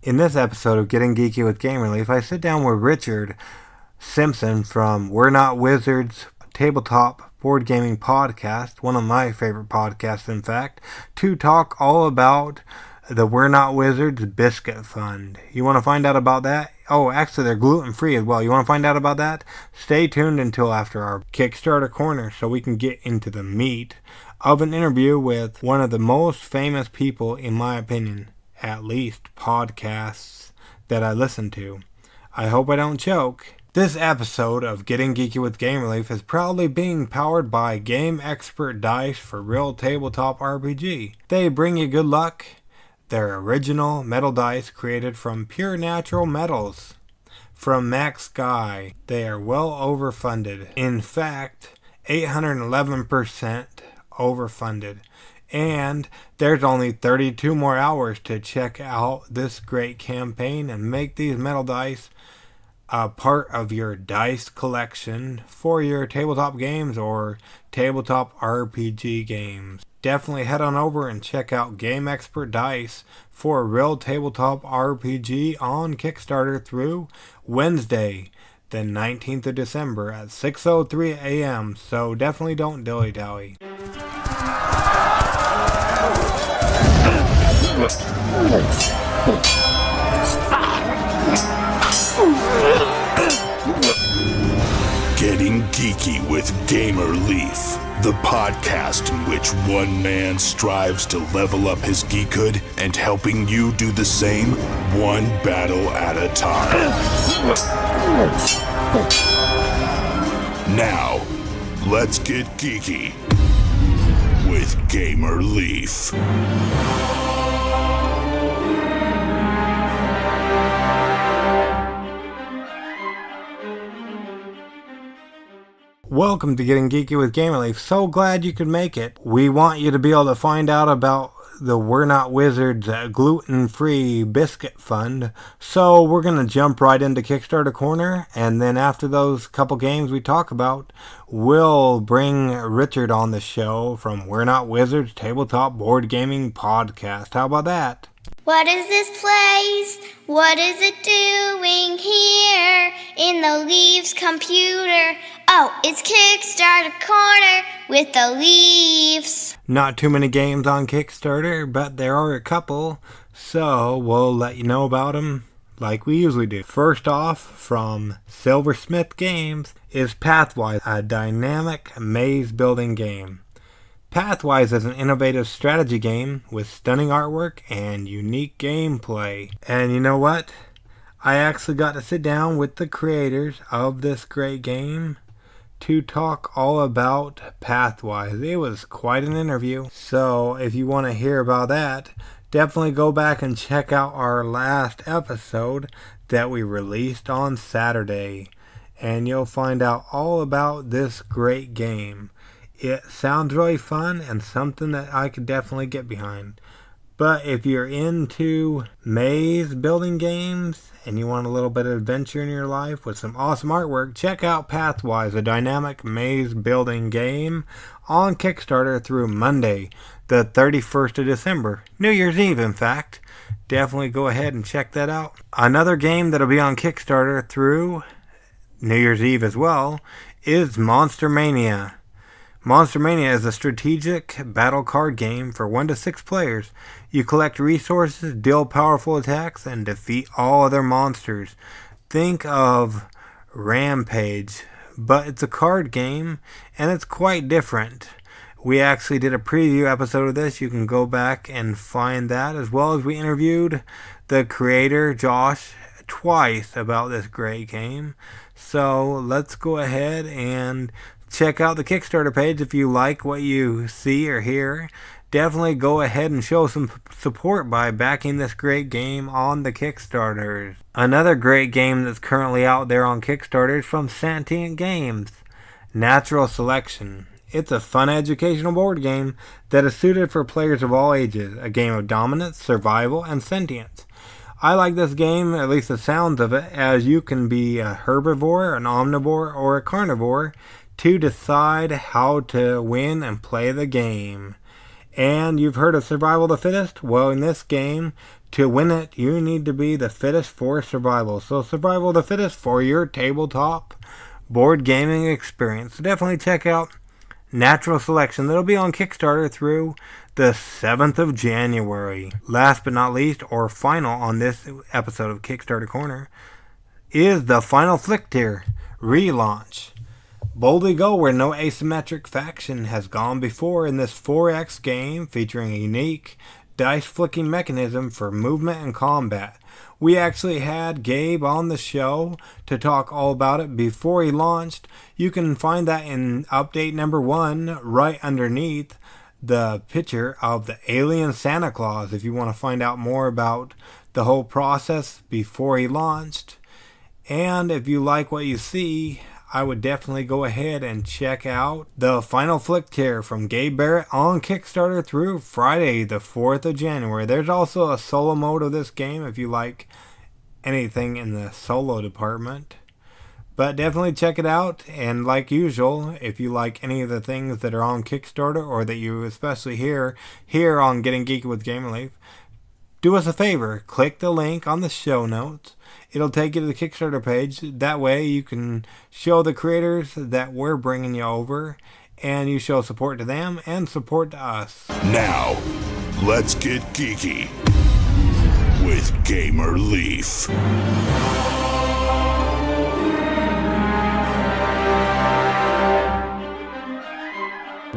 In this episode of Getting Geeky with Game Relief, I sit down with Richard Simpson from We're Not Wizards Tabletop Board Gaming Podcast, one of my favorite podcasts in fact, to talk all about the We're Not Wizards Biscuit Fund. You want to find out about that? Oh, actually they're gluten-free as well. You want to find out about that? Stay tuned until after our Kickstarter Corner so we can get into the meat of an interview with one of the most famous people, in my opinion, at least podcasts that I listen to. I hope I don't choke. This episode of Getting Geeky with Game Relief is proudly being powered by Game X-Pert Dice for Real Tabletop RPG. They bring you good luck. They're original metal dice created from pure natural metals. From Max Guy, they are well overfunded. In fact, 811% overfunded. And there's only 32 more hours to check out this great campaign and make these metal dice a part of your dice collection for your tabletop games or tabletop RPG games. Definitely head on over and check out Game X-Pert Dice for a real tabletop RPG on Kickstarter through Wednesday, the 19th of December at 6:03 a.m. So definitely don't dilly-dally. Getting Geeky with Gamer Leaf, the podcast in which one man strives to level up his geekhood and helping you do the same one battle at a time. Now, let's get geeky with Gamer Leaf. Welcome to Getting Geeky with Game Relief. So glad you could make it. We want you to be able to find out about the We're Not Wizards gluten-free biscuit fund. So we're going to jump right into Kickstarter Corner. And then after those couple games we talk about, we'll bring Richard on the show from We're Not Wizards Tabletop Board Gaming Podcast. How about that? What is this place? What is it doing here in the Leaves computer? Oh, it's Kickstarter Corner with the Leaves. Not too many games on Kickstarter, but there are a couple, so we'll let you know about them like we usually do. First off, from Silversmith Games, is Pathwise, a dynamic maze-building game. Pathwise is an innovative strategy game with stunning artwork and unique gameplay. And you know what? I actually got to sit down with the creators of this great game to talk all about Pathwise. It was quite an interview. So if you want to hear about that, definitely go back and check out our last episode that we released on Saturday. And you'll find out all about this great game. It sounds really fun and something that I could definitely get behind. But if you're into maze building games and you want a little bit of adventure in your life with some awesome artwork, check out Pathwise, a dynamic maze building game on Kickstarter through Monday, the 31st of December. New Year's Eve, in fact. Definitely go ahead and check that out. Another game that'll be on Kickstarter through New Year's Eve as well is Monster Mania. Monster Mania is a strategic battle card game for 1 to 6 players. You collect resources, deal powerful attacks, and defeat all other monsters. Think of Rampage, but it's a card game, and it's quite different. We actually did a preview episode of this. You can go back and find that, as well as we interviewed the creator, Josh, twice about this great game. So let's go ahead and check out the Kickstarter page if you like what you see or hear. Definitely go ahead and show some support by backing this great game on the Kickstarters. Another great game that's currently out there on Kickstarter is from Sentient Games, Natural Selection. It's a fun educational board game that is suited for players of all ages, a game of dominance, survival, and sentience. I like this game, at least the sounds of it, as you can be a herbivore, an omnivore, or a carnivore to decide how to win and play the game. And you've heard of survival of the fittest? Well, in this game, To win it, you need to be the fittest for survival. So survival of the fittest for your tabletop board gaming experience. So definitely check out Natural Selection. That'll be on Kickstarter through the 7th of January. Last but not least, or final on this episode of Kickstarter Corner, is the Final Flicktier relaunch. Boldly go where no asymmetric faction has gone before in this 4X game featuring a unique dice flicking mechanism for movement and combat. We actually had Gabe on the show to talk all about it before he launched. You can find that in update number 1 right underneath the picture of the alien Santa Claus if you want to find out more about the whole process before he launched. And if you like what you see, I would definitely go ahead and check out the Final Flicktier from Gabe Barrett on Kickstarter through Friday the 4th of January. There's also a solo mode of this game if you like anything in the solo department. But definitely check it out, and like usual, if you like any of the things that are on Kickstarter or that you especially hear here on Getting Geeky with GamerLeaf, do us a favor, click the link on the show notes. It'll take you to the Kickstarter page. That way you can show the creators that we're bringing you over, and you show support to them and support to us. Now, let's get geeky with Gamer Leaf.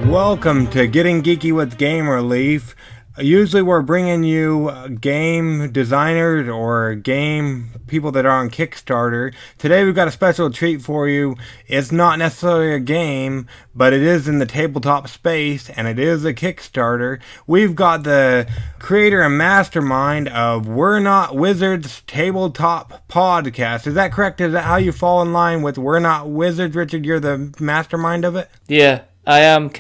Welcome to Getting Geeky with GamerLeaf. Usually we're bringing you game designers or game people that are on Kickstarter. Today we've got a special treat for you. It's not necessarily a game, but it is in the tabletop space, and it is a Kickstarter. We've got the creator and mastermind of We're Not Wizards Tabletop Podcast. Is that correct? Is that how you fall in line with We're Not Wizards, Richard? You're the mastermind of it? Yeah, I am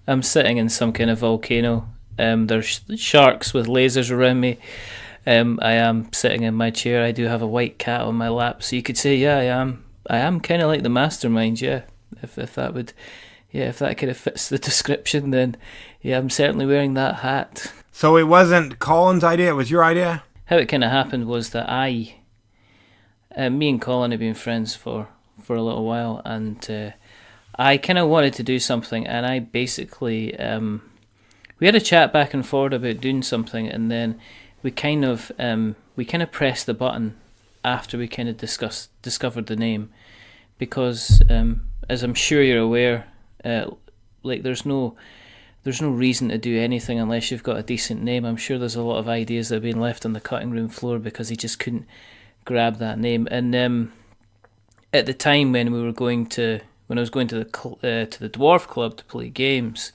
I'm sitting in some kind of volcano. There's sharks with lasers around me. I am sitting in my chair. I do have a white cat on my lap, so you could say, yeah, I am kind of like the mastermind. Yeah, if that kind of fits the description, then yeah, I'm certainly wearing that hat. So it wasn't Colin's idea; it was your idea. How it kind of happened was that me and Colin have been friends for a little while, and I kind of wanted to do something, and I basically. We had a chat back and forth about doing something, and then we kind of pressed the button after we kind of discovered the name, because as I'm sure you're aware, there's no reason to do anything unless you've got a decent name. I'm sure there's a lot of ideas that have been left on the cutting room floor because he just couldn't grab that name. And at the time when I was going to the Dwarf Club to play games.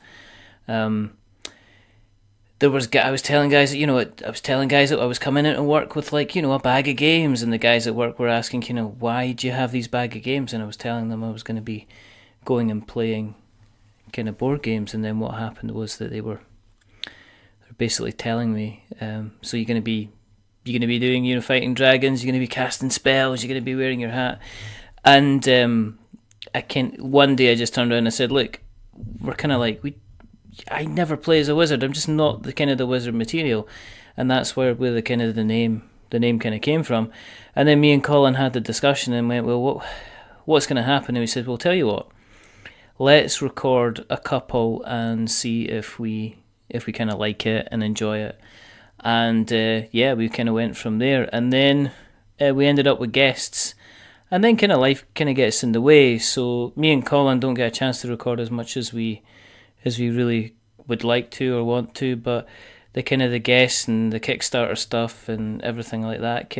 I was telling guys that I was coming into work with a bag of games, and the guys at work were asking, why do you have these bag of games? And I was telling them I was going to be going and playing kind of board games, and then what happened was that they were basically telling me, so you're going to be doing fighting dragons, you're going to be casting spells, you're going to be wearing your hat, and one day I just turned around and I said, look, we're kind of like I never play as a wizard. I'm just not the kind of the wizard material, and that's where the kind of the name kind of came from. And then me and Colin had the discussion and went, well, what's going to happen? And we said, well, tell you what, let's record a couple and see if we kind of like it and enjoy it. And we kind of went from there, and then we ended up with guests. And then kind of life kind of gets in the way, so me and Colin don't get a chance to record as much as we really would like to or want to, but the kind of the guests and the Kickstarter stuff and everything like that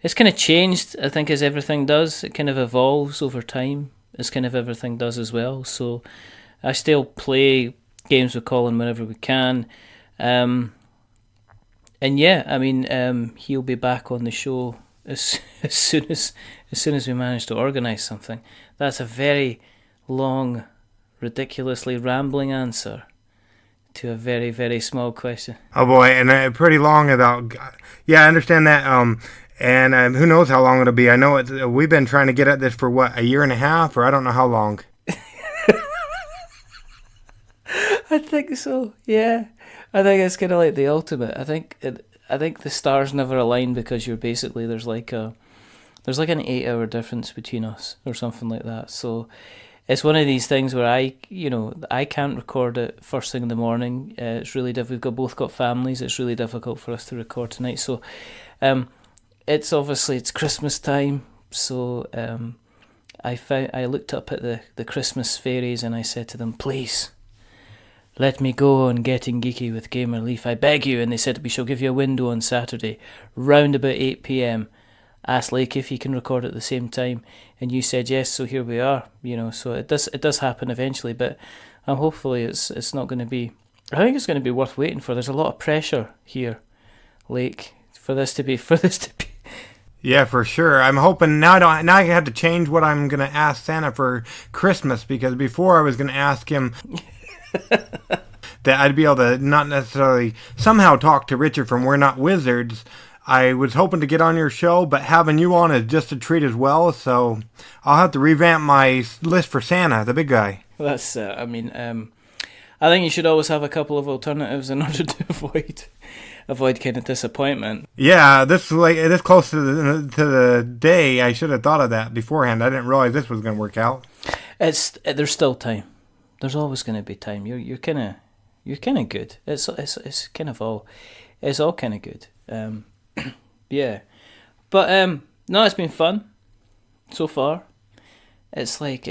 it's kind of changed, I think, as everything does. It kind of evolves over time, as kind of everything does as well. So I still play games with Colin whenever we can. And yeah, I mean, he'll be back on the show as soon as we manage to organise something. That's a very long, ridiculously rambling answer to a very, very small question. Oh boy, and pretty long about. Yeah, I understand that. And who knows how long it'll be? I know we've been trying to get at this for a year and a half, or I don't know how long. I think so. Yeah, I think it's kind of like the ultimate. I think the stars never align because you're basically there's like an 8-hour difference between us or something like that. So it's one of these things where I can't record it first thing in the morning. It's really difficult. We've both got families. It's really difficult for us to record tonight. So it's Christmas time. So I looked up at the Christmas fairies and I said to them, please, let me go on Getting Geeky with Gamer Leaf, I beg you. And they said, we shall give you a window on Saturday, round about 8 p.m. Ask Lake if he can record at the same time, and you said yes, so here we are. So it does happen eventually, but hopefully it's not going to be. I think it's going to be worth waiting for. There's a lot of pressure here, Lake, for this to be. Yeah, for sure. I'm hoping now I have to change what I'm going to ask Santa for Christmas, because before I was going to ask him that I'd be able to not necessarily somehow talk to Richard from We're Not Wizards. I was hoping to get on your show, but having you on is just a treat as well, so I'll have to revamp my list for Santa, the big guy. That's, I think you should always have a couple of alternatives in order to avoid kind of disappointment. Yeah, this close to the day, I should have thought of that beforehand. I didn't realize this was going to work out. There's still time. There's always going to be time. You're kind of good. It's kind of all. It's all kind of good. Yeah, but no, it's been fun so far. It's like,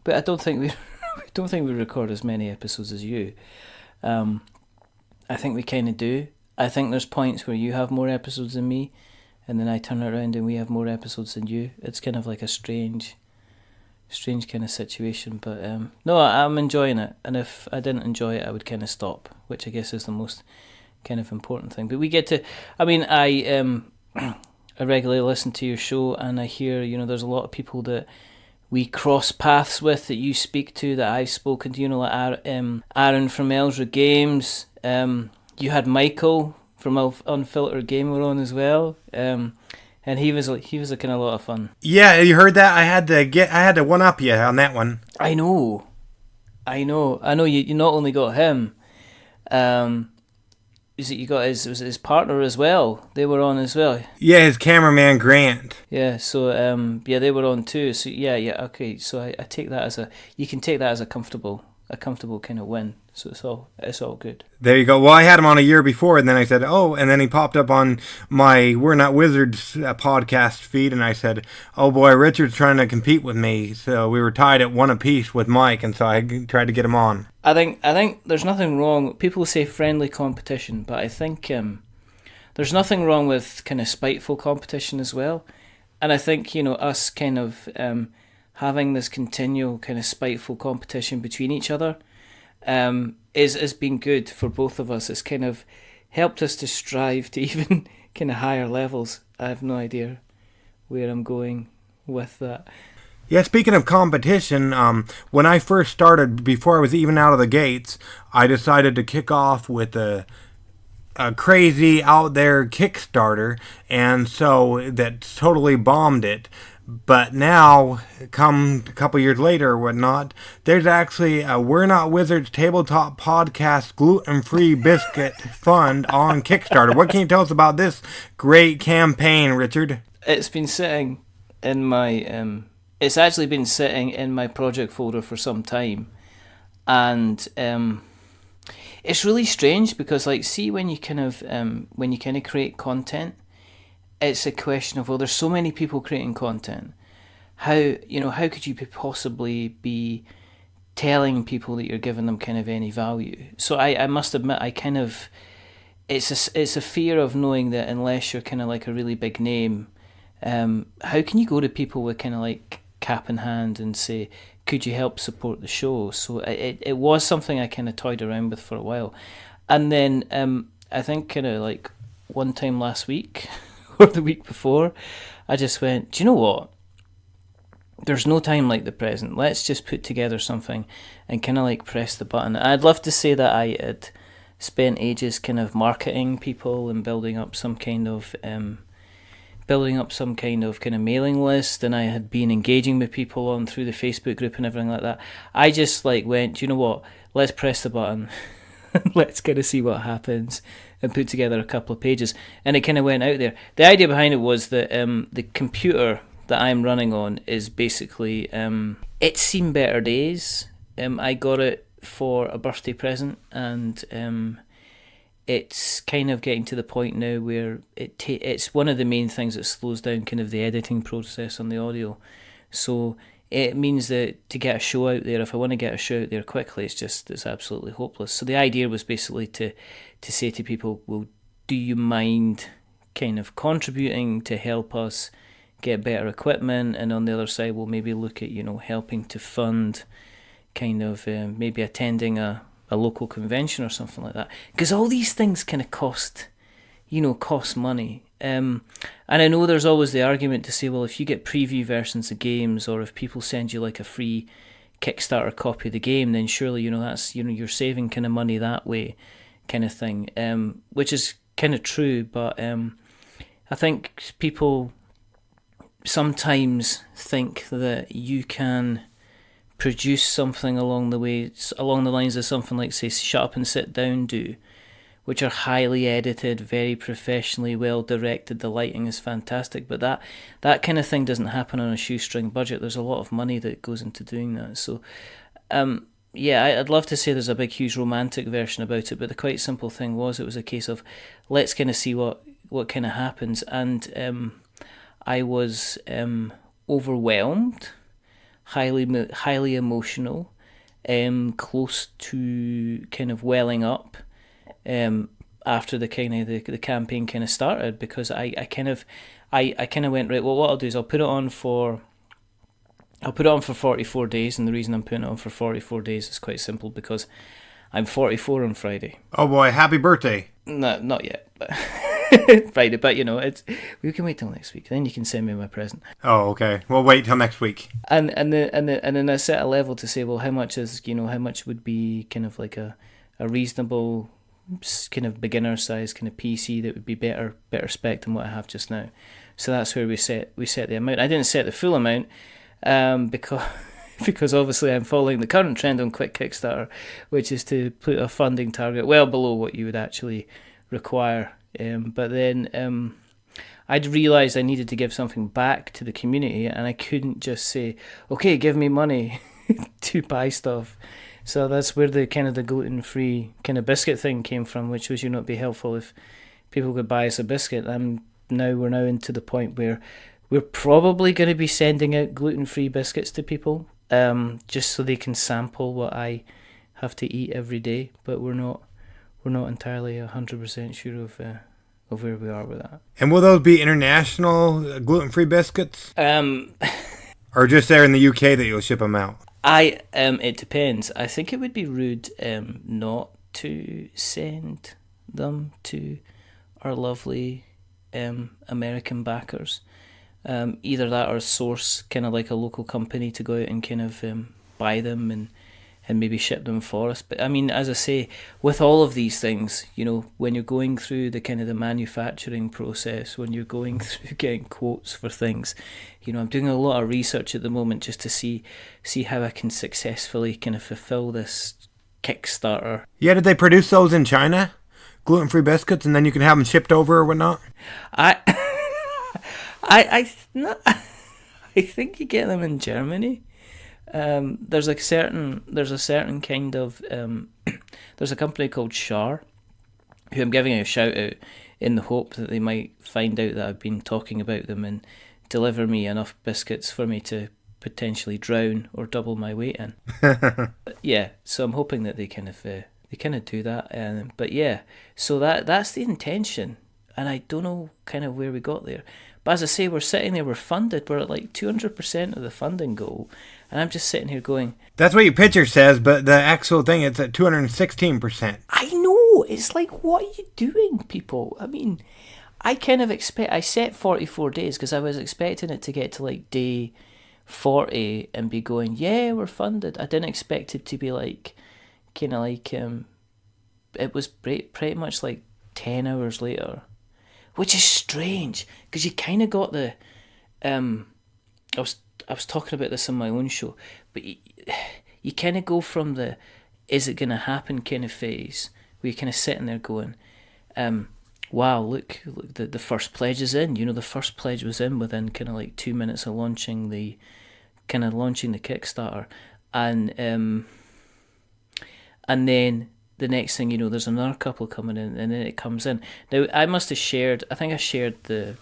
but I don't think we record as many episodes as you. I think we kind of do. I think there's points where you have more episodes than me, and then I turn it around and we have more episodes than you. It's kind of like a strange kind of situation. But no, I'm enjoying it, and if I didn't enjoy it, I would kind of stop, which I guess is the most kind of important thing. But we get to, I regularly listen to your show, and I hear, there's a lot of people that we cross paths with, that you speak to, that I've spoken to, like Aaron from Elsa Games. You had Michael from Unfiltered Gamer on as well, and he was a kind of lot of fun. Yeah, you heard that? I had to one up you on that one. I know. You not only got him. You got his partner as well? They were on as well. Yeah, his cameraman Grant. Yeah, so they were on too. So yeah, okay. So I take that you can take that as a comfortable kind of win. So it's all good. There you go. Well, I had him on a year before, and then I said, and then he popped up on my We're Not Wizards podcast feed, and I said, oh boy, Richard's trying to compete with me. So we were tied at one apiece with Mike, and so I tried to get him on. I think there's nothing wrong. People say friendly competition, but I think there's nothing wrong with kind of spiteful competition as well. And I think, us kind of having this continual kind of spiteful competition between each other has been good for both of us. It's kind of helped us to strive to even kind of higher levels. I have no idea where I'm going with that. Yeah, speaking of competition, when I first started, before I was even out of the gates, I decided to kick off with a crazy out there Kickstarter, and so that totally bombed it. But now, come a couple years later or whatnot, there's actually a We're Not Wizards Tabletop Podcast gluten-free biscuit fund on Kickstarter. What can you tell us about this great campaign, Richard? It's been sitting in my... It's actually been sitting in my project folder for some time, and it's really strange because, see, when you kind of create content, it's a question of, there's so many people creating content. How could you possibly be telling people that you're giving them kind of any value? So I must admit, it's a fear of knowing that unless you're kind of like a really big name, how can you go to people with kind of like cap in hand and say, could you help support the show? So it was something I kind of toyed around with for a while. And then I think kind of like one time last week or the week before, I just went, do you know what? There's no time like the present. Let's just put together something and kind of like press the button. I'd love to say that I had spent ages kind of marketing people and building up some kind of kind of mailing list, and I had been engaging with people on through the Facebook group and everything like that. I just like went, do you know what? Let's press the button. Let's kind of see what happens. and put together a couple of pages, and it kind of went out there. The idea behind it was that the computer that I'm running on is basically it's seen better days. I got it for a birthday present, and it's kind of getting to the point now where it's one of the main things that slows down kind of the editing process on the audio. So it means that to get a show out there, if I want to get a show out there quickly, it's absolutely hopeless. So the idea was basically to say to people, well, do you mind kind of contributing to help us get better equipment? And on the other side, we'll maybe look at, helping to fund kind of maybe attending a local convention or something like that. Because all these things kind of cost money. And I know there's always the argument to say, well, if you get preview versions of games, or if people send you like a free Kickstarter copy of the game, then surely, that's, you're saving kind of money that way, kind of thing, which is kind of true. But I think people sometimes think that you can produce something along the lines of something like, say, Shut Up and Sit Down do, which are highly edited, very professionally well directed. The lighting is fantastic, but that kind of thing doesn't happen on a shoestring budget. There's a lot of money that goes into doing that. So, I'd love to say there's a big, huge romantic version about it, but the quite simple thing was, it was a case of, let's kind of see what kind of happens. And I was overwhelmed, highly emotional, close to kind of welling up. After the campaign kind of started, because I kind of went, right, well, what I'll do is I'll put it on for 44 days, and the reason I'm putting it on for 44 days is quite simple, because I'm 44 on Friday. Oh boy, happy birthday. No, not yet, but Friday, but we can wait till next week, then you can send me my present. Oh, okay. We'll wait till next week. And then I set a level to say, well, how much would be kind of like a reasonable kind of beginner size kind of PC that would be better spec than what I have just now. So that's where we set the amount. I didn't set the full amount because obviously I'm following the current trend on Quick Kickstarter, which is to put a funding target well below what you would actually require. But then I'd realised I needed to give something back to the community, and I couldn't just say, okay, give me money to buy stuff. So that's where the kind of the gluten-free kind of biscuit thing came from, which was, it'd be helpful if people could buy us a biscuit. We're now into the point where we're probably going to be sending out gluten-free biscuits to people, just so they can sample what I have to eat every day. But we're not entirely 100% sure of where we are with that. And will those be international gluten-free biscuits? Or just there in the UK that you'll ship them out? It depends. I think it would be rude not to send them to our lovely American backers. Either that, or source kind of like a local company to go out and kind of buy them and maybe ship them for us. But I mean, as I say, with all of these things, when you're going through the kind of the manufacturing process, when you're going through getting quotes for things, I'm doing a lot of research at the moment just to see how I can successfully kind of fulfill this Kickstarter. Yeah, did they produce those in China? Gluten-free biscuits, and then you can have them shipped over or whatnot? I think you get them in Germany. There's a certain kind of there's a company called Char, who I'm giving a shout out in the hope that they might find out that I've been talking about them and deliver me enough biscuits for me to potentially drown or double my weight in. Yeah, so I'm hoping that they kind of do that. But yeah, so that's the intention, and I don't know kind of where we got there. But as I say, we're sitting there, we're funded, we're at like 200% of the funding goal, and I'm just sitting here going... That's what your picture says, but the actual thing, it's at 216%. I know! It's like, what are you doing, people? I mean, I set 44 days, because I was expecting it to get to like day 40 and be going, yeah, we're funded. I didn't expect it to be like, kind of like, it was pretty much like 10 hours later. Which is strange, because you kind of got the... I was talking about this on my own show, but you kind of go from the is it going to happen kind of phase, where you're kind of sitting there going, wow, look, the first pledge is in. The first pledge was in within kind of like 2 minutes of launching the Kickstarter, and then the next thing there's another couple coming in, and then it comes in. Now I must have shared. I think I shared the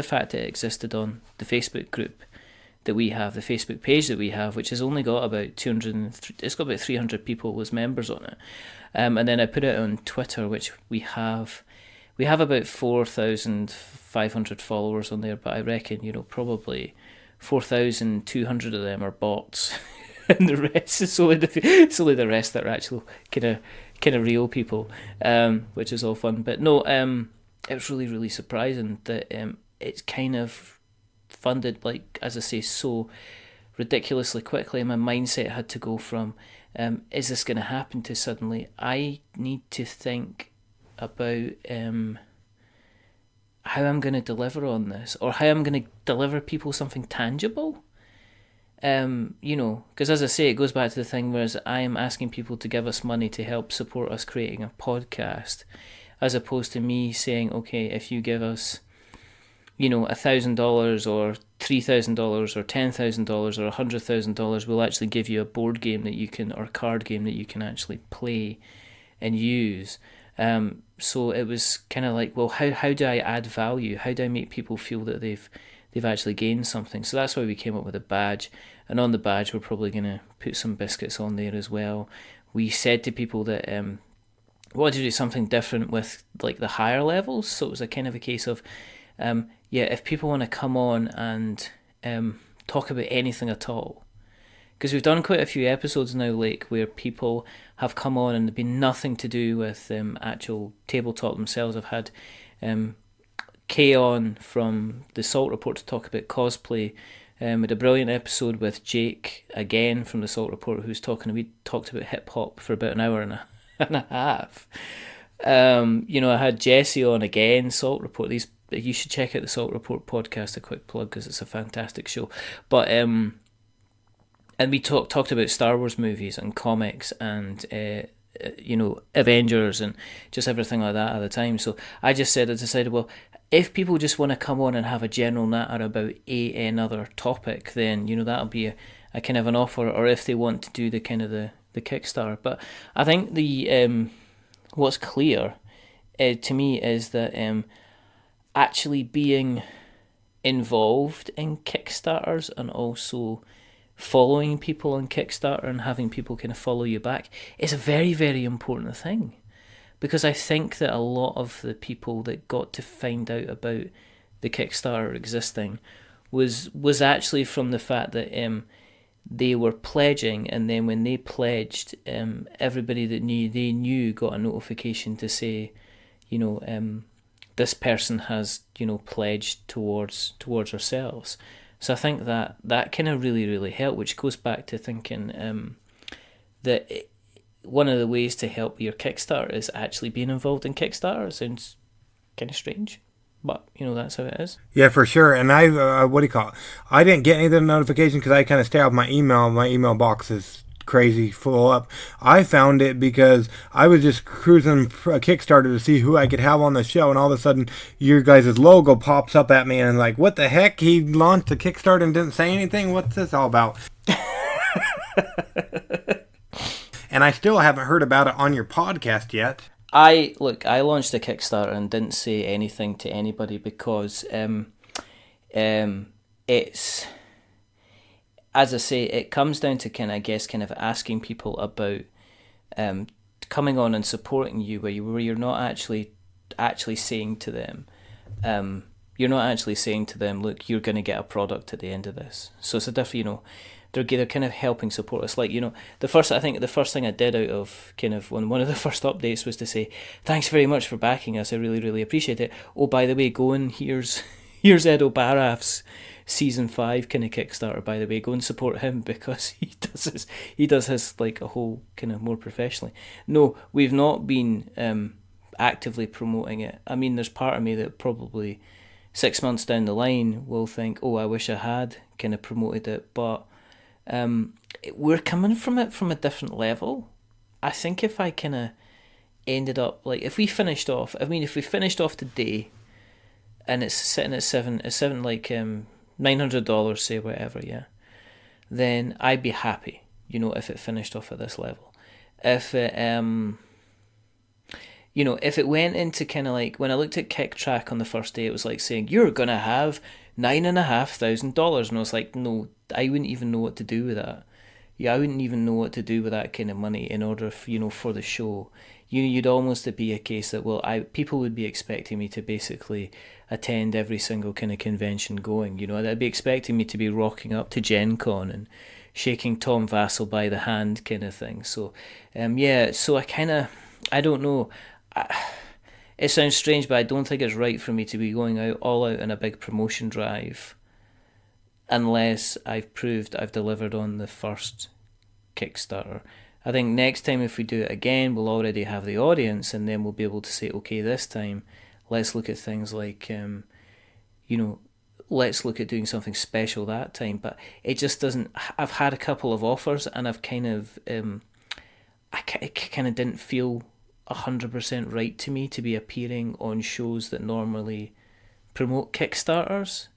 fact that it existed on the Facebook group that we have, the Facebook page that we have, which has only got about 200. It's got about 300 people as members on it, and then I put it on Twitter, which we have. We have about 4,500 followers on there, but I reckon probably 4,200 of them are bots, and the rest is only the rest that are actual kind of real people, which is all fun. But no, it was really, really surprising that it's kind of funded, like, as I say, so ridiculously quickly. And my mindset had to go from, is this going to happen, to suddenly I need to think about how I'm going to deliver on this, or how I'm going to deliver people something tangible. Because as I say, it goes back to the thing where I am asking people to give us money to help support us creating a podcast, as opposed to me saying, okay, if you give us $1,000 or $3,000 or $10,000 or $100,000, we'll actually give you a board game that you can, or card game that you can actually play and use. So it was kind of like, well, how do I add value? How do I make people feel that they've actually gained something? So that's why we came up with a badge, and on the badge we're probably going to put some biscuits on there as well. We said to people that we wanted to do something different with like the higher levels, so it was a kind of a case of if people want to come on and talk about anything at all, because we've done quite a few episodes now, like, where people have come on and they've been nothing to do with actual tabletop themselves. I've had Kay on from the Salt Report to talk about cosplay. We had a brilliant episode with Jake again from the Salt Report, we talked about hip hop for about an hour and a half. I had Jesse on again, Salt Report. You should check out the Salt Report podcast, a quick plug, because it's a fantastic show. But and we talked about Star Wars movies and comics and Avengers and just everything like that at the time. So I decided, well, if people just want to come on and have a general natter about another topic, then that'll be a kind of an offer. Or if they want to do the kind of the Kickstarter. But I think the what's clear to me is that actually being involved in Kickstarters and also following people on Kickstarter and having people kind of follow you back is a very, very important thing. Because I think that a lot of the people that got to find out about the Kickstarter existing was actually from the fact that they were pledging, and then when they pledged, everybody that they knew got a notification to say, this person has pledged towards ourselves. So I think that kind of really, really helped, which goes back to thinking that one of the ways to help your Kickstarter is actually being involved in Kickstarter. Sounds kind of strange, but that's how it is. Yeah, for sure. And I I didn't get any of the notifications because I kind of stay off my email. My email box is crazy full up. I found it because I was just cruising a Kickstarter to see who I could have on the show, and all of a sudden your guys' logo pops up at me, and I'm like, what the heck? He launched a Kickstarter and didn't say anything? What's this all about? And I still haven't heard about it on your podcast yet. I launched a Kickstarter and didn't say anything to anybody because it's, as I say, it comes down to kind of asking people about coming on and supporting you, where you're not actually saying to them, look, you're going to get a product at the end of this. So it's a different, they're kind of helping support us. Like, the first thing I did out of kind of one of the first updates was to say, thanks very much for backing us. I really, really appreciate it. Oh, by the way, here's Ed O'Baraf's season 5 kind of Kickstarter, by the way. Go and support him because he does his like a whole kind of more professionally. No, we've not been actively promoting it. I mean, there's part of me that probably 6 months down the line will think, oh, I wish I had kind of promoted it, but we're coming from it from a different level. I think if I kind of ended up like if we finished off today, and it's sitting at seven like $900, say, whatever, yeah, then I'd be happy, if it finished off at this level. If it if it went into kind of like, when I looked at Kick Track on the first day, it was like saying, you're gonna have $9,500, and I was like, no, I wouldn't even know what to do with that. Yeah, I wouldn't even know what to do with that kind of money in order for the show. You'd almost be a case that, people would be expecting me to basically attend every single kind of convention going. They'd be expecting me to be rocking up to Gen Con and shaking Tom Vassell by the hand kind of thing. So, so I don't know. It sounds strange, but I don't think it's right for me to be going all out in a big promotion drive unless I've proved I've delivered on the first Kickstarter. I think next time, if we do it again, we'll already have the audience, and then we'll be able to say, okay, this time let's look at things like, let's look at doing something special that time. But it just doesn't. I've had a couple of offers, and I've kind of, it kind of didn't feel 100% right to me to be appearing on shows that normally promote Kickstarters,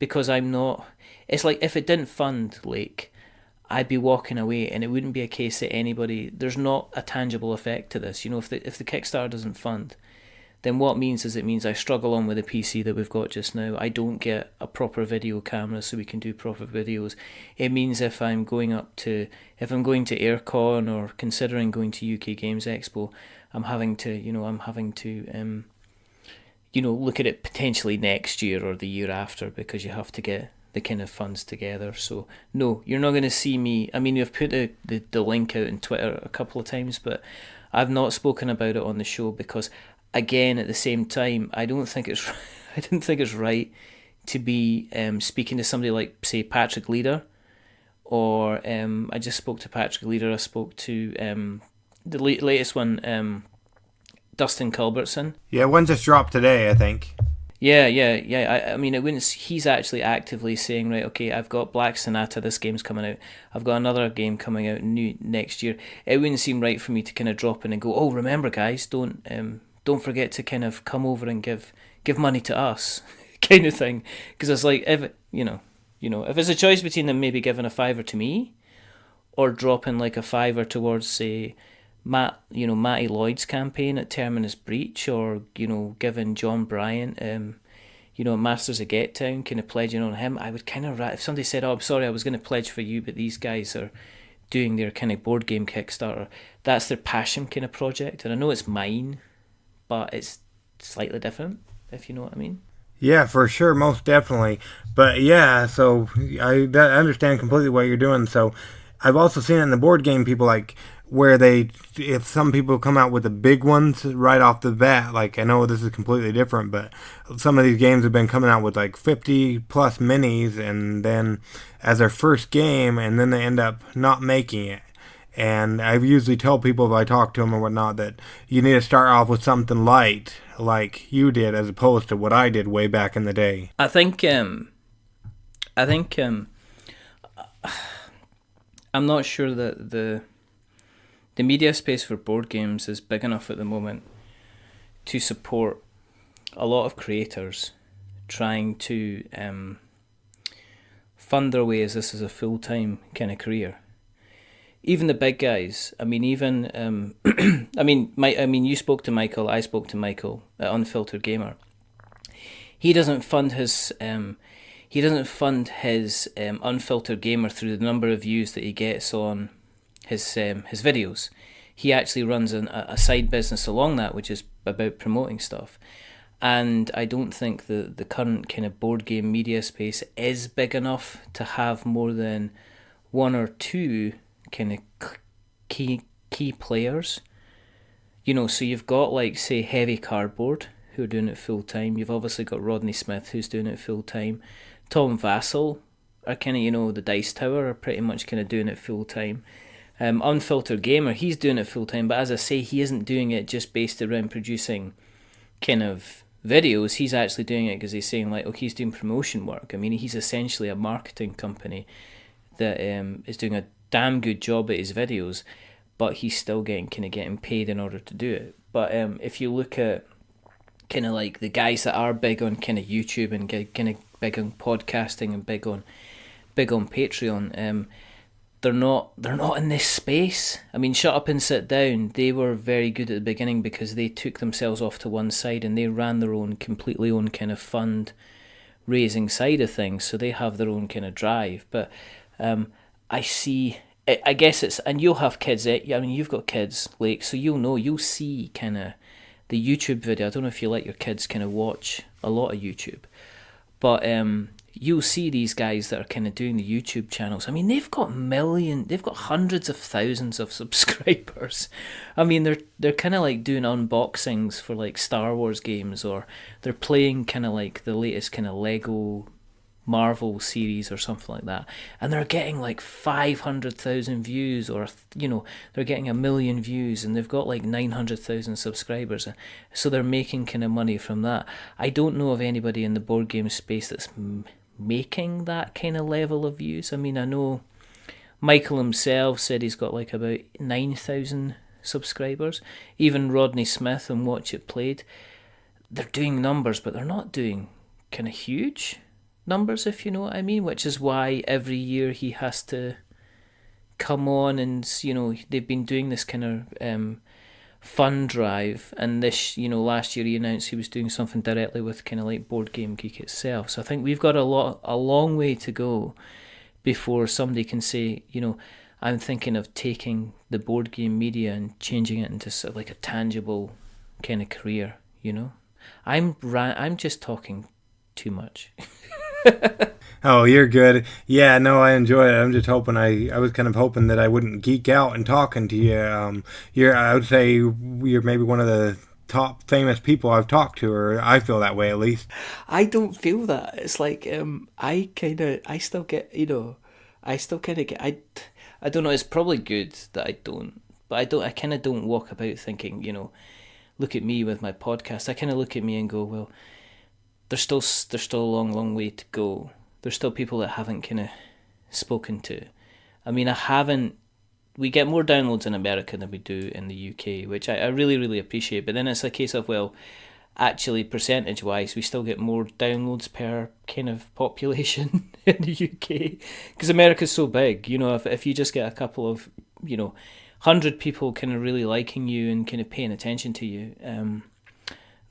because I'm not. It's like if it didn't fund Lake, I'd be walking away, and it wouldn't be a case that anybody. There's not a tangible effect to this. If the Kickstarter doesn't fund, then what it means I struggle on with the PC that we've got just now. I don't get a proper video camera so we can do proper videos. It means if I'm going to AirCon or considering going to UK Games Expo, I'm having to look at it potentially next year or the year after, because you have to get the kind of funds together. So no, you're not going to see me. I mean, you've put the link out on Twitter a couple of times, but I've not spoken about it on the show because, again, at the same time, I didn't think it's right to be speaking to somebody like, say, Patrick Leader, or I just spoke to Patrick Leader. I spoke to the latest one, Dustin Culbertson. Yeah, one just dropped today, I think. Yeah. I mean, it wouldn't. He's actually actively saying, right, okay, I've got Black Sonata. This game's coming out. I've got another game coming out new next year. It wouldn't seem right for me to kind of drop in and go, oh, remember, guys, don't forget to kind of come over and give money to us, kind of thing. Because it's like, if it's a choice between them maybe giving a $5 to me, or dropping like a $5 towards, say, Matty Lloyd's campaign at Terminus Breach, or giving John Bryant Masters of Get Town, kind of pledging on him, I would kind of, if somebody said, oh, I'm sorry, I was going to pledge for you, but these guys are doing their kind of board game Kickstarter, that's their passion kind of project, and I know it's mine, but it's slightly different, if you know what I mean. Yeah, for sure, most definitely. But yeah, so I understand completely what you're doing. So I've also seen it in the board game people, like, where if some people come out with the big ones right off the bat, like, I know this is completely different, but some of these games have been coming out with like 50 plus minis, and then as their first game, and then they end up not making it. And I usually tell people, if I talk to them or whatnot, that you need to start off with something light, like you did, as opposed to what I did way back in the day. I think I'm not sure that the media space for board games is big enough at the moment to support a lot of creators trying to fund their way as this is a full-time kind of career. Even the big guys. I mean, even you spoke to Michael. I spoke to Michael at Unfiltered Gamer. He doesn't fund his Unfiltered Gamer through the number of views that he gets on his videos. He actually runs a side business along that, which is about promoting stuff. And I don't think the current kind of board game media space is big enough to have more than one or two kind of key players. So you've got, like, say, Heavy Cardboard, who are doing it full time. You've obviously got Rodney Smith, who's doing it full time. Tom Vassell are kind of, the Dice Tower are pretty much kind of doing it full time. Unfiltered Gamer, he's doing it full time, but as I say, he isn't doing it just based around producing kind of videos. He's actually doing it because he's saying, like, okay, he's doing promotion work. I mean, he's essentially a marketing company that is doing a damn good job at his videos, but he's still getting paid in order to do it. But if you look at kind of like the guys that are big on kind of YouTube and kind of big on podcasting and big on Patreon, they're not in this space. I mean, Shut Up and Sit Down, they were very good at the beginning because they took themselves off to one side and they ran their own completely own kind of fund raising side of things, so they have their own kind of drive. But I guess it's, and you'll have kids, I mean, you've got kids, Lake, so you'll see kind of the YouTube video. I don't know if you let your kids kind of watch a lot of YouTube, but you'll see these guys that are kind of doing the YouTube channels. I mean, they've got hundreds of thousands of subscribers. I mean, they're kind of like doing unboxings for like Star Wars games, or they're playing kind of like the latest kind of Lego Marvel series or something like that, and they're getting like 500,000 views, or they're getting 1 million views, and they've got like 900,000 subscribers, so they're making kind of money from that. I don't know of anybody in the board game space that's making that kind of level of views. I mean, I know Michael himself said he's got like about 9,000 subscribers. Even Rodney Smith and Watch It Played, they're doing numbers, but they're not doing kind of huge numbers, if you know what I mean, which is why every year he has to come on, and they've been doing this kind of fund drive, and this last year he announced he was doing something directly with kind of like Board Game Geek itself. So I think we've got a long way to go before somebody can say, I'm thinking of taking the board game media and changing it into sort of like a tangible kind of career. I'm just talking too much. Oh, you're good. Yeah, no, I enjoy it. I'm just hoping I was kind of hoping that I wouldn't geek out and talking to you. I would say you're maybe one of the top famous people I've talked to, or I feel that way at least. I don't feel that. It's like I still kind of get. I don't know. It's probably good that I don't, but I kind of don't walk about thinking, look at me with my podcast. I kind of look at me and go, well, there's still a long way to go. There's still people that haven't kind of spoken to. I mean, we get more downloads in America than we do in the UK, which I really, really appreciate. But then it's a case of, well, actually, percentage-wise, we still get more downloads per kind of population in the UK. Because America's so big, if you just get a couple of, 100 people kind of really liking you and kind of paying attention to you,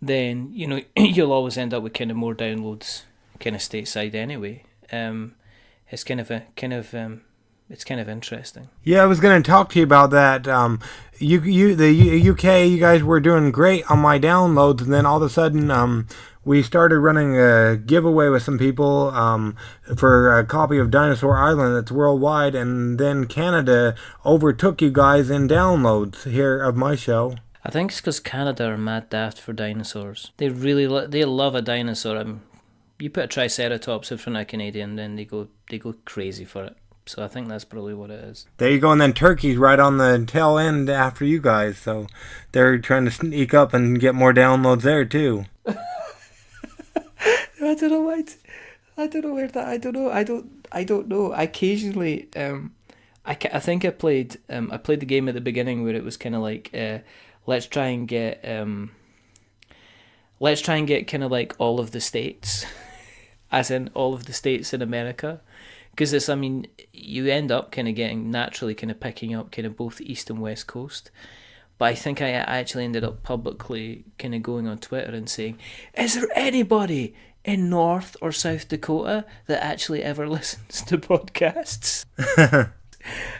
then you'll always end up with kind of more downloads kind of stateside anyway. It's kind of interesting. Yeah, I was going to talk to you about that. The UK, you guys were doing great on my downloads, and then all of a sudden we started running a giveaway with some people for a copy of Dinosaur Island that's worldwide, and then Canada overtook you guys in downloads here of my show. I think it's because Canada are mad daft for dinosaurs. They really they love a dinosaur. You put a Triceratops in front of a Canadian, then they go crazy for it. So I think that's probably what it is. There you go, and then Turkey's right on the tail end after you guys, so they're trying to sneak up and get more downloads there too. I don't know why. I don't know where that. I don't know. Occasionally, I think I played the game at the beginning where it was kind of like, let's try and get kind of like all of the states, as in all of the states in America. Because it's, I mean, you end up kind of getting naturally kind of picking up kind of both the East and West Coast. But I think I actually ended up publicly kind of going on Twitter and saying, is there anybody in North or South Dakota that actually ever listens to podcasts?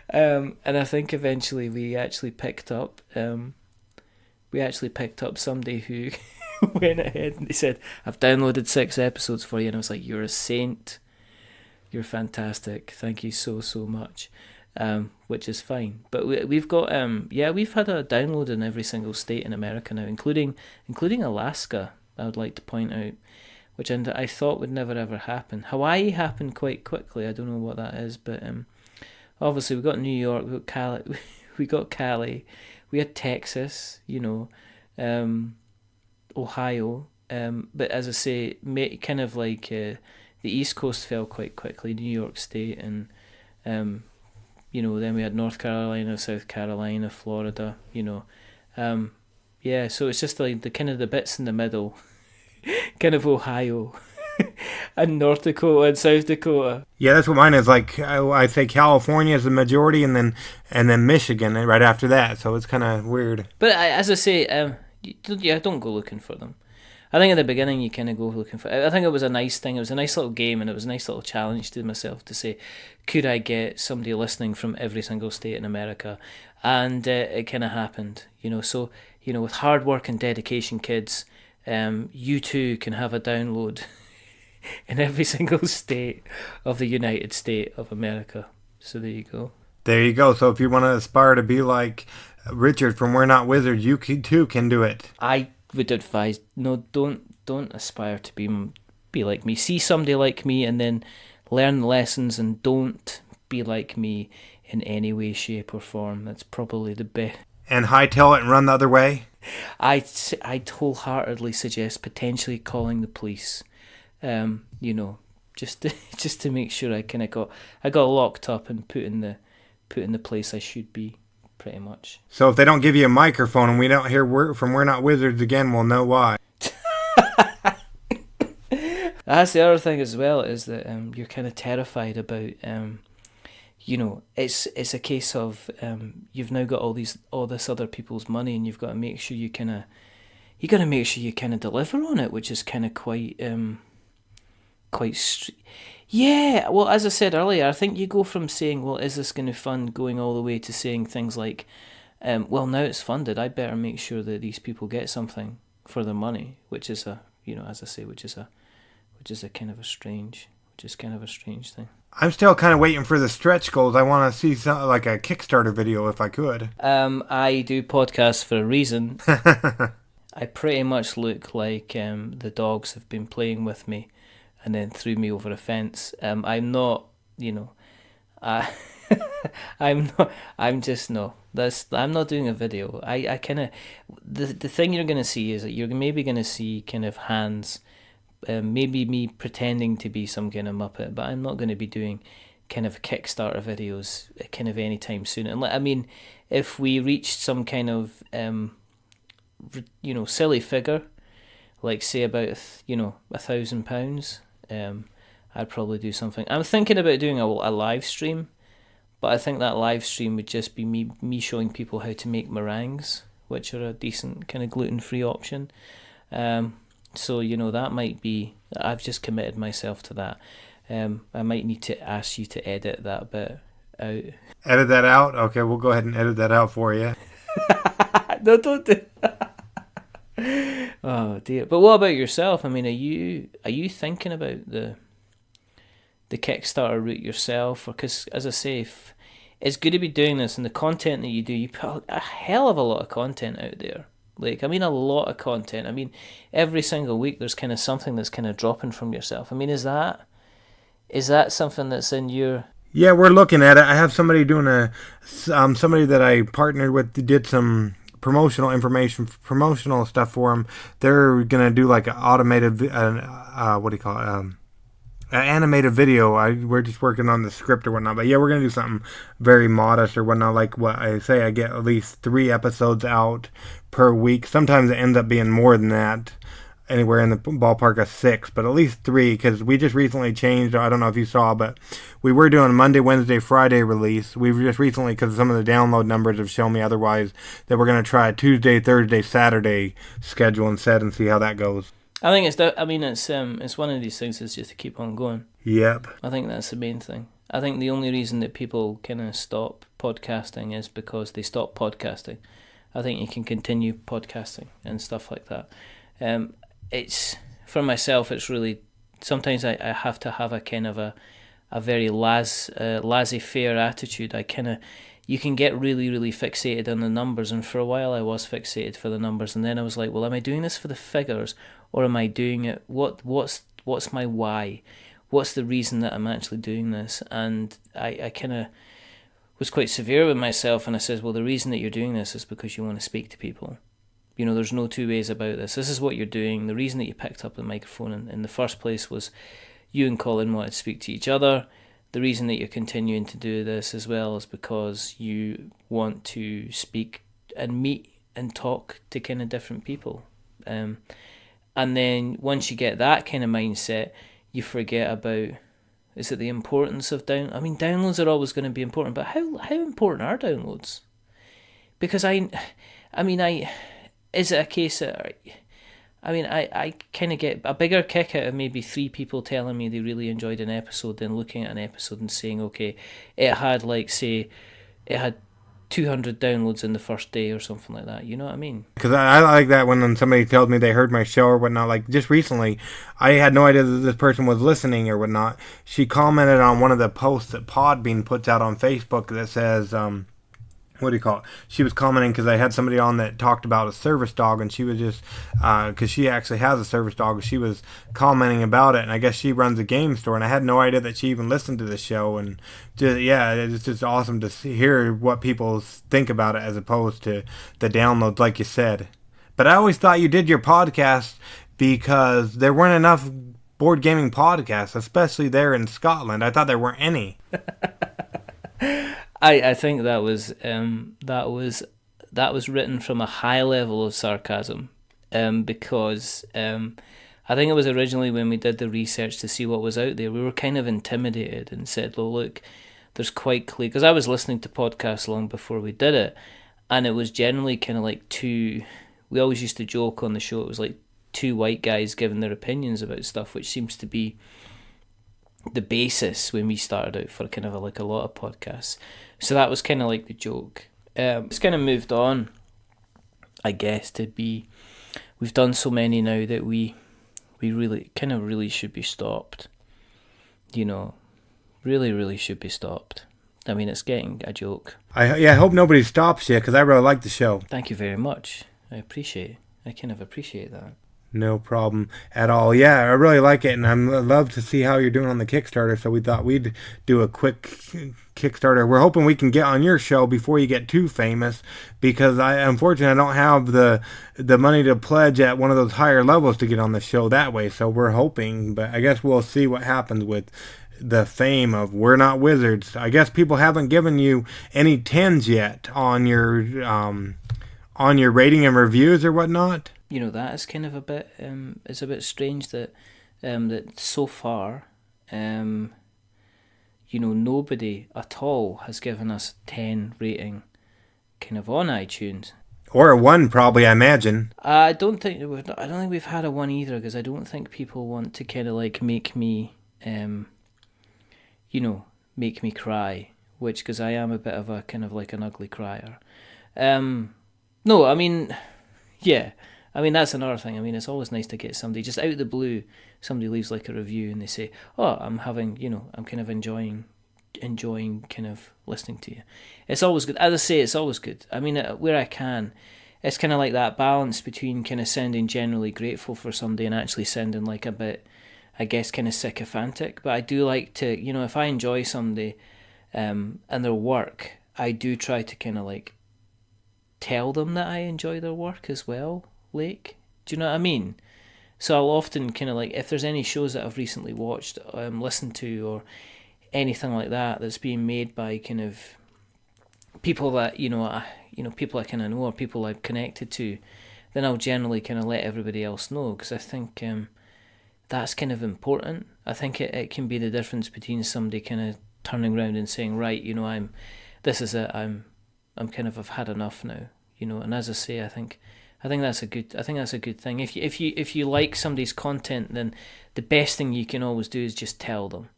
And I think eventually we actually picked up somebody who went ahead and they said, I've downloaded 6 episodes for you. And I was like, you're a saint. You're fantastic. Thank you so much. Which is fine. But we've got we've had a download in every single state in America now, including Alaska. I would like to point out, which I thought would never ever happen. Hawaii happened quite quickly. I don't know what that is, but obviously we got New York, we got Cali, we had Texas, Ohio. But as I say, kind of like the East Coast fell quite quickly. New York State and then we had North Carolina, South Carolina, Florida, yeah, so it's just like the kind of the bits in the middle, kind of Ohio and North Dakota and South Dakota. Yeah, that's what mine is. Like I say, California is the majority, and then Michigan right after that. So it's kind of weird. But as I say, don't go looking for them. I think at the beginning you kind of go looking for. I think it was a nice thing. It was a nice little game, and it was a nice little challenge to myself to say, could I get somebody listening from every single state in America? And it kind of happened. So with hard work and dedication, kids, you too can have a download in every single state of the United States of America. So there you go. There you go. So if you want to aspire to be like Richard from We're Not Wizards, you too can do it. I would advise, no, don't aspire to be like me. See somebody like me and then learn the lessons, and don't be like me in any way, shape or form. That's probably the best. And hightail it and run the other way? I'd wholeheartedly suggest potentially calling the police. Just to make sure I got locked up and put in the place I should be, pretty much. So if they don't give you a microphone and we don't hear from We're Not Wizards again, we'll know why. That's the other thing as well, is that you're kind of terrified about. It's a case of you've now got all this other people's money, and you've got to make sure you kind of deliver on it, which is kind of quite. Yeah, well, as I said earlier, I think you go from saying, well, is this going to fund, going all the way to saying things like, well, now it's funded, I better make sure that these people get something for their money, which is which is kind of a strange thing. I'm still kind of waiting for the stretch goals. I want to see something like a Kickstarter video if I could. I do podcasts for a reason. I pretty much look like the dogs have been playing with me and then threw me over a fence. I'm not, I'm not doing a video. I kind of, the thing you're going to see is that you're maybe going to see kind of hands, maybe me pretending to be some kind of Muppet, but I'm not going to be doing kind of Kickstarter videos kind of anytime soon. And I mean, if we reached some kind of, silly figure, like say about, £1,000, I'd probably do something. I'm thinking about doing a live stream, but I think that live stream would just be me showing people how to make meringues, which are a decent kind of gluten-free option. So, that might be, I've just committed myself to that. I might need to ask you to edit that bit out. Edit that out? Okay, we'll go ahead and edit that out for you. No, don't do that. Oh dear. But what about yourself? I mean, are you thinking about the Kickstarter route yourself? Because, as I say, it's good to be doing this, and the content that you do, you put a hell of a lot of content out there. Like, I mean, a lot of content. I mean, every single week there's kind of something that's kind of dropping from yourself. I mean, is that something that's in your... Yeah, we're looking at it. I have somebody doing somebody that I partnered with did some promotional stuff for them. They're going to do like an automated, animated video. We're just working on the script or whatnot. But yeah, we're going to do something very modest or whatnot. Like what I say, I get at least 3 episodes out per week. Sometimes it ends up being more than that, anywhere in the ballpark of 6, but at least 3, because we just recently changed. I don't know if you saw, but we were doing Monday, Wednesday, Friday release. We've just recently, because some of the download numbers have shown me otherwise, that we're going to try a Tuesday, Thursday, Saturday schedule instead and see how that goes. I think it's one of these things that's just to keep on going. Yep. I think that's the main thing. I think the only reason that people kind of stop podcasting is because they stop podcasting. I think you can continue podcasting and stuff like that. It's, for myself, it's really, sometimes I have to have a kind of a very laissez-faire attitude. You can get really, really fixated on the numbers, and for a while I was fixated for the numbers, and then I was like, well, am I doing this for the figures, or am I doing it, what's my why? What's the reason that I'm actually doing this? And I kind of was quite severe with myself, and I said, well, the reason that you're doing this is because you want to speak to people. There's no two ways about this. This is what you're doing. The reason that you picked up the microphone in the first place was you and Colin wanted to speak to each other. the reason that you're continuing to do this as well is because you want to speak and meet and talk to kind of different people. And then once you get that kind of mindset, you forget about, is it the importance of downloads are always going to be important, but how important are downloads? Because is it a case that, I kind of get a bigger kick out of maybe 3 people telling me they really enjoyed an episode than looking at an episode and saying, okay, it had 200 downloads in the first day or something like that. You know what I mean? Because I like that when somebody tells me they heard my show or whatnot. Like just recently, I had no idea that this person was listening or whatnot. She commented on one of the posts that Podbean puts out on Facebook that says, what do you call it? She was commenting because I had somebody on that talked about a service dog, and she was just, because she actually has a service dog, she was commenting about it, and I guess she runs a game store, and I had no idea that she even listened to the show, and it's just awesome to hear what people think about it as opposed to the downloads, like you said. But I always thought you did your podcast because there weren't enough board gaming podcasts, especially there in Scotland. I thought there weren't any. I think that was written from a high level of sarcasm, because I think it was originally when we did the research to see what was out there, we were kind of intimidated and said, well, look, there's quite clear, because I was listening to podcasts long before we did it, and it was generally kind of like we always used to joke on the show, it was like 2 white guys giving their opinions about stuff, which seems to be the basis when we started out for kind of a lot of podcasts. So that was kind of like the joke. It's kind of moved on, I guess, to be, we've done so many now that we really should be stopped. You know, really should be stopped. I mean, it's getting a joke. I hope nobody stops you, because I really like the show. Thank you very much. I kind of appreciate that. No problem at all. Yeah, I really like it, and I love to see how you're doing on the Kickstarter, so we thought we'd do a quick Kickstarter. We're hoping we can get on your show before you get too famous, because unfortunately I don't have the money to pledge at one of those higher levels to get on the show that way, so we're hoping, but I guess we'll see what happens with the fame of We're Not Wizards. I guess people haven't given you any 10s yet on your rating and reviews or whatnot. You know, that is kind of a bit, it's a bit strange that that so far, nobody at all has given us a 10 rating kind of on iTunes. Or a 1 probably, I imagine. I don't think we've had a 1 either, because I don't think people want to kind of make me, make me cry, because I am a bit of a kind of like an ugly crier. No, I mean, yeah. I mean, that's another thing. I mean, it's always nice to get somebody, just out of the blue, somebody leaves like a review and they say, oh, I'm kind of enjoying kind of listening to you. It's always good. As I say, it's always good. I mean, where I can, it's kind of like that balance between kind of sounding generally grateful for somebody and actually sounding like a bit, I guess, kind of sycophantic. But I do like to, if I enjoy somebody and their work, I do try to kind of like tell them that I enjoy their work as well. Lake, do you know what I mean? So I'll often kind of like, if there's any shows that I've recently watched, listened to, or anything like that that's being made by kind of people that people I kind of know or people I'm connected to, then I'll generally kind of let everybody else know, because I think that's kind of important. I think it can be the difference between somebody kind of turning around and saying, right, I've had enough now, and as I say, I think that's a good thing. If you like somebody's content, then the best thing you can always do is just tell them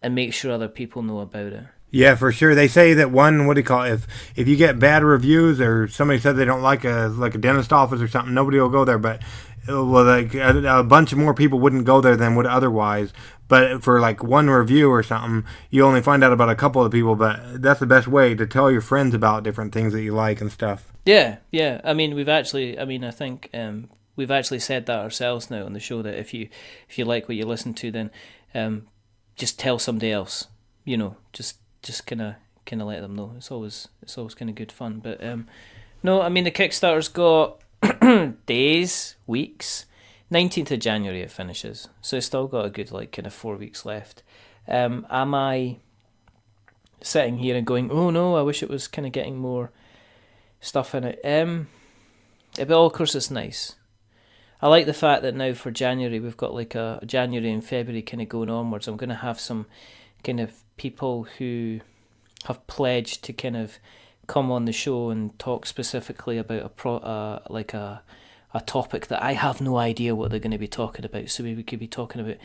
and make sure other people know about it. Yeah, for sure. They say that if you get bad reviews or somebody says they don't like a dentist office or something, nobody will go there. But a bunch of more people wouldn't go there than would otherwise. But for like 1 review or something, you only find out about a couple of people. But that's the best way to tell your friends about different things that you like and stuff. Yeah. I mean, I think we've actually said that ourselves now on the show, that if you like what you listen to, then just tell somebody else. Just kind of let them know. It's always kind of good fun. But no, I mean, the Kickstarter's got days, weeks 19th of January it finishes, so it's still got a good like kind of 4 weeks left. Am I sitting here and going, oh no, I wish it was kind of getting more stuff in it? But of course it's nice. I like the fact that now for January we've got like a January and February kind of going onwards. I'm going to have some kind of people who have pledged to kind of come on the show and talk specifically about a topic that I have no idea what they're going to be talking about. So we could be talking about,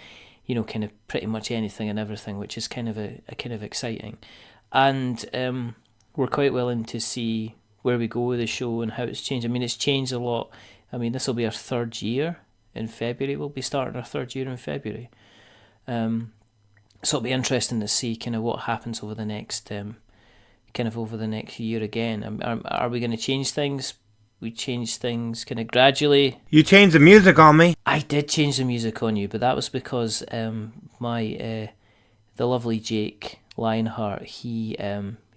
you know, kind of pretty much anything and everything, which is kind of a kind of exciting. And we're quite willing to see where we go with the show and how it's changed. I mean, it's changed a lot. I mean, this will be our 3rd year in February. We'll be starting our 3rd year in February. So it'll be interesting to see kind of what happens over the next over the next year again. Are we going to change things? We change things kind of gradually. You changed the music on me. I did change the music on you, but that was because the lovely Jake Lionheart, he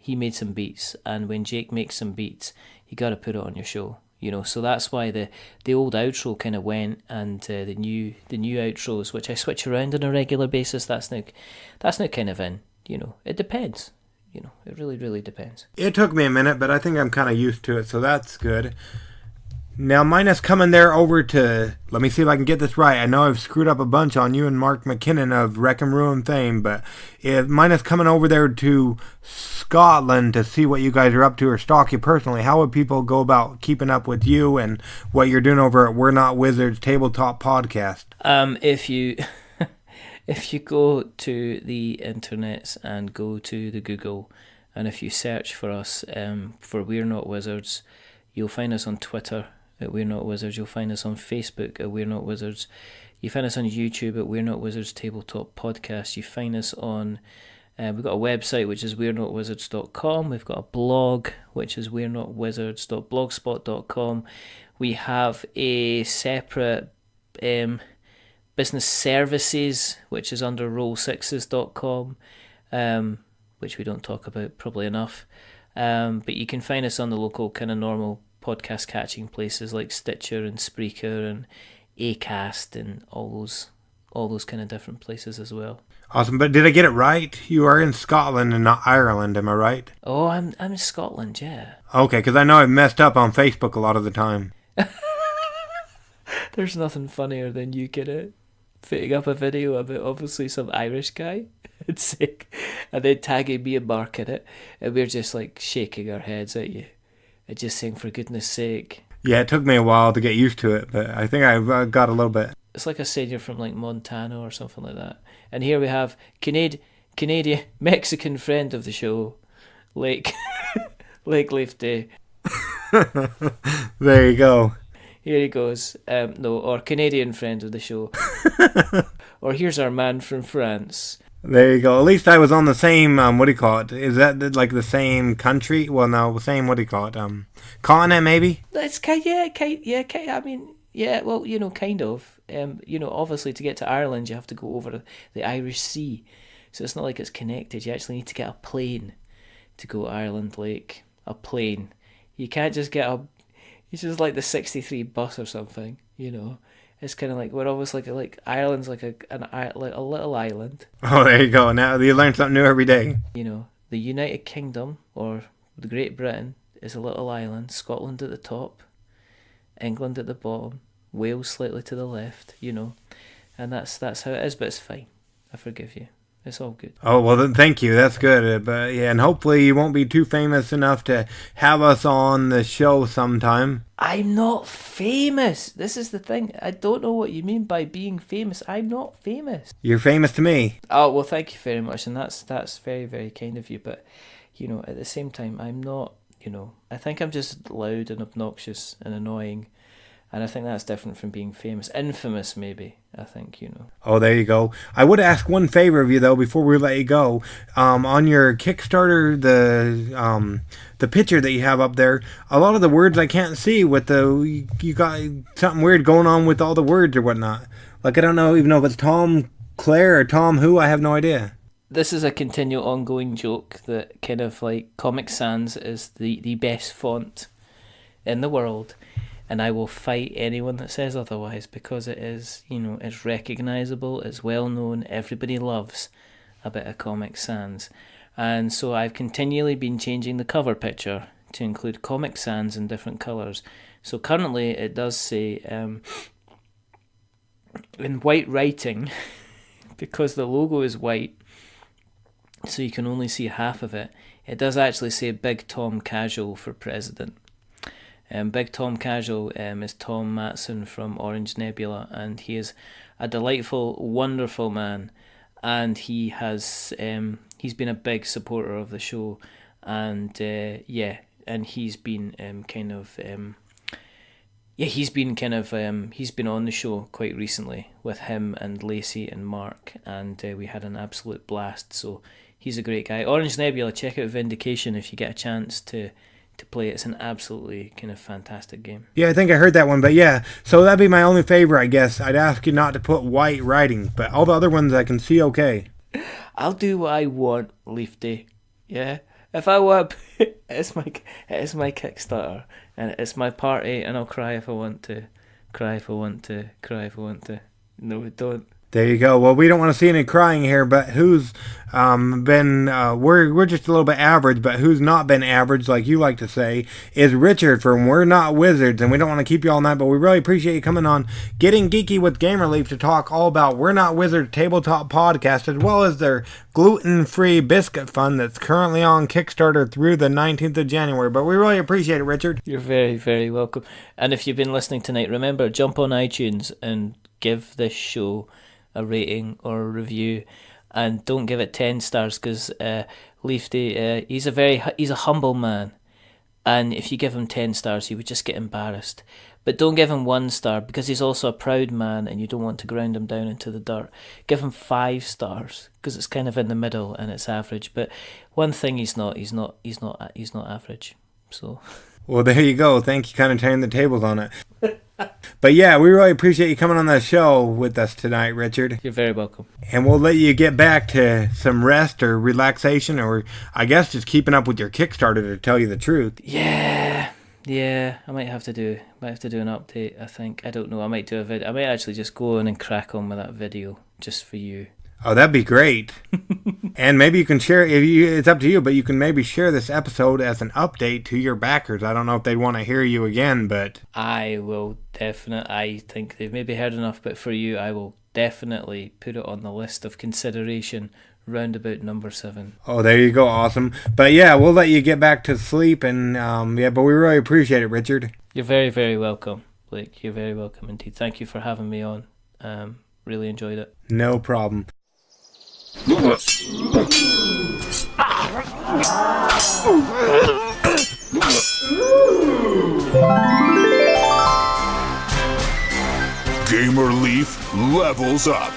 made some beats, and when Jake makes some beats, you got to put it on your show. You know, so that's why the old outro kind of went, and the new outros, which I switch around on a regular basis, that's now kind of in. You know, it depends. You know, it really, really depends. It took me a minute, but I think I'm kind of used to it, so that's good. Now, mine is coming there over to, let me see if I can get this right. I know I've screwed up a bunch on you and Mark McKinnon of Wreck and Ruin fame, but mine is coming over there to Scotland to see what you guys are up to or stalk you personally. How would people go about keeping up with you and what you're doing over at We're Not Wizards Tabletop Podcast? If you go to the internets and go to the Google, and if you search for us for We're Not Wizards, you'll find us on Twitter at We're Not Wizards. You'll find us on Facebook at We're Not Wizards. You find us on YouTube at We're Not Wizards Tabletop Podcast. You find us on, we've got a website which is we'renotwizards.com. We've got a blog which is we'renotwizards.blogspot.com. We have a separate business services which is under roll6s.com, which we don't talk about probably enough. But you can find us on the local kind of normal podcast catching places like Stitcher and Spreaker and Acast and all those kind of different places as well. Awesome, but did I get it right? You are in Scotland and not Ireland, am I right? Oh, I'm in Scotland, yeah. Okay, because I know I've messed up on Facebook a lot of the time. There's nothing funnier than you putting up a video about obviously some Irish guy and then tagging me and Mark in it, and we're just like shaking our heads at you and just saying, for goodness sake. Yeah, it took me a while to get used to it, but I think I got a little bit. It's like I said, you're from like Montana or something like that. And here we have Canadian Mexican friend of the show, Lake Lifty. There you go. Here he goes. Or Canadian friend of the show. Or here's our man from France. There you go. At least I was on the same, what do you call it? Is that like the same country? Well, no, same, what do you call it? Continent, maybe? That's well, you know, kind of. You know, obviously to get to Ireland, you have to go over the Irish Sea. So it's not like it's connected. You actually need to get a plane to go to Ireland, like a plane. You can't just get it's just like the 63 bus or something, you know. It's kind of like, we're always like Ireland's like a little island. Oh, there you go. Now you learn something new every day. You know, the United Kingdom, or the Great Britain, is a little island. Scotland at the top, England at the bottom, Wales slightly to the left, you know. And that's how it is, but it's fine. I forgive you. It's all good. Oh, well, then thank you. That's good. But yeah, and hopefully you won't be too famous enough to have us on the show sometime. I'm not famous. This is the thing. I don't know what you mean by being famous. I'm not famous. You're famous to me. Oh, well, thank you very much. And that's very, very kind of you. But, you know, at the same time, I'm not, you know, I think I'm just loud and obnoxious and annoying. And I think that's different from being famous. Infamous, maybe, I think, you know. Oh, there you go. I would ask one favor of you, though, before we let you go. On your Kickstarter, the picture that you have up there, a lot of the words I can't see with you got something weird going on with all the words or whatnot. Like, I don't know even know if it's Tom Clare or Tom who, I have no idea. This is a continual ongoing joke that kind of like Comic Sans is the best font in the world. and I will fight anyone that says otherwise, because it is, it's recognisable, it's well known, everybody loves a bit of Comic Sans. And so I've continually been changing the cover picture to include Comic Sans in different colours. So currently it does say, in white writing, because the logo is white, so you can only see half of it, it does actually say Big Tom Casual for President. Big Tom Casual is Tom Matson from Orange Nebula, and he is a delightful, wonderful man, and he's been a big supporter of the show, and and he's been he's been on the show quite recently with him and Lacey and Mark, and we had an absolute blast. So he's a great guy. Orange Nebula, check out Vindication if you get a chance to play it. It's an absolutely kind of fantastic game. Yeah, I think I heard that one, but yeah, so that'd be my only favor, I guess. I'd ask you not to put white writing, but all the other ones I can see okay. I'll do what I want, Leafy. Yeah? If I want, it's my Kickstarter, and it's my party, and I'll cry if I want to, cry if I want to, cry if I want to. No, don't. There you go. Well, we don't want to see any crying here, but who's been, we're just a little bit average, but who's not been average, like you like to say, is Richard from We're Not Wizards, and we don't want to keep you all night, but we really appreciate you coming on Getting Geeky with Gamer Leaf to talk all about We're Not Wizards Tabletop Podcast, as well as their gluten-free biscuit fund that's currently on Kickstarter through the 19th of January, but we really appreciate it, Richard. You're very, very welcome. And if you've been listening tonight, remember, jump on iTunes and give this show a rating or a review, and don't give it 10 stars, because Leafy, he's a humble man, and if you give him 10 stars he would just get embarrassed. But don't give him 1 star, because he's also a proud man and you don't want to ground him down into the dirt. Give him 5 stars, because it's kind of in the middle and it's average. But one thing he's not average. So well, there you go. Thank you, kind of turning the tables on it. But yeah, we really appreciate you coming on the show with us tonight, Richard. You're very welcome. And we'll let you get back to some rest or relaxation, or I guess just keeping up with your Kickstarter, to tell you the truth. Yeah, I might have to do an update, I think. I don't know, I might do a video. I might actually just go in and crack on with that video just for you. Oh, that'd be great. And maybe you can share, it's up to you, but you can maybe share this episode as an update to your backers. I don't know if they'd want to hear you again, but I will definitely, I think they've maybe heard enough, but for you, I will definitely put it on the list of consideration round about number 7. Oh, there you go. Awesome. But yeah, we'll let you get back to sleep, and but we really appreciate it, Richard. You're very, very welcome, Blake. You're very welcome indeed. Thank you for having me on. Really enjoyed it. No problem. Gamer Leaf levels up.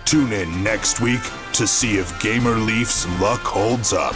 Tune in next week to see if Gamer Leaf's luck holds up.